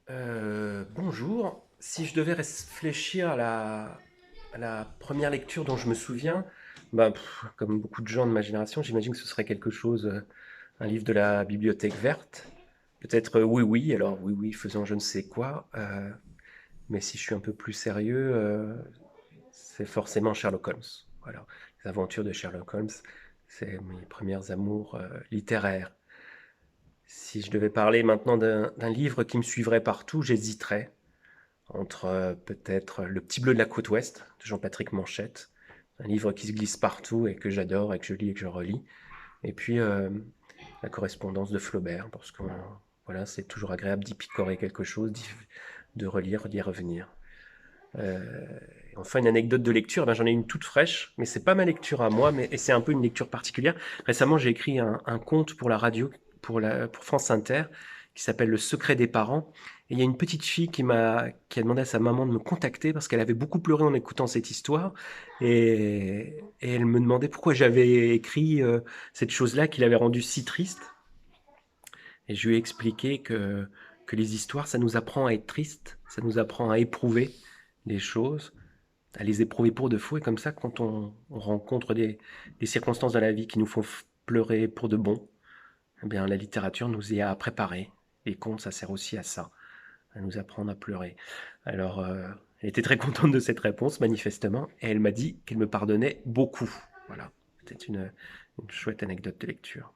Bonjour. Si je devais réfléchir à la première lecture dont je me souviens, comme beaucoup de gens de ma génération, j'imagine que ce serait quelque chose, un livre de la bibliothèque verte. Peut-être Oui Oui, alors Oui Oui, faisant je ne sais quoi. Mais si je suis un peu plus sérieux, c'est forcément Sherlock Holmes. Voilà, les aventures de Sherlock Holmes, c'est mes premières amours littéraires. Si je devais parler maintenant d'un livre qui me suivrait partout, j'hésiterais entre peut-être Le Petit Bleu de la Côte Ouest de Jean-Patrick Manchette, un livre qui se glisse partout et que j'adore et que je lis et que je relis. Et puis La correspondance de Flaubert, parce que voilà, c'est toujours agréable d'y picorer quelque chose, de relire, d'y revenir. Euh, enfin, une anecdote de lecture, ben, j'en ai une toute fraîche, mais c'est pas ma lecture à moi, et c'est un peu une lecture particulière. Récemment, j'ai écrit un conte pour la radio, pour France Inter, qui s'appelle Le secret des parents. Et il y a une petite fille qui a demandé à sa maman de me contacter parce qu'elle avait beaucoup pleuré en écoutant cette histoire. Et elle me demandait pourquoi j'avais écrit cette chose-là qui l'avait rendue si triste. Et je lui ai expliqué que les histoires, ça nous apprend à être triste, ça nous apprend à éprouver des choses, à les éprouver pour de faux. Et comme ça, quand on rencontre des circonstances dans la vie qui nous font pleurer pour de bon, eh bien, la littérature nous y a préparé. Les contes, ça sert aussi à ça, à nous apprendre à pleurer. Alors, elle était très contente de cette réponse, manifestement, et elle m'a dit qu'elle me pardonnait beaucoup. Voilà, c'était une chouette anecdote de lecture.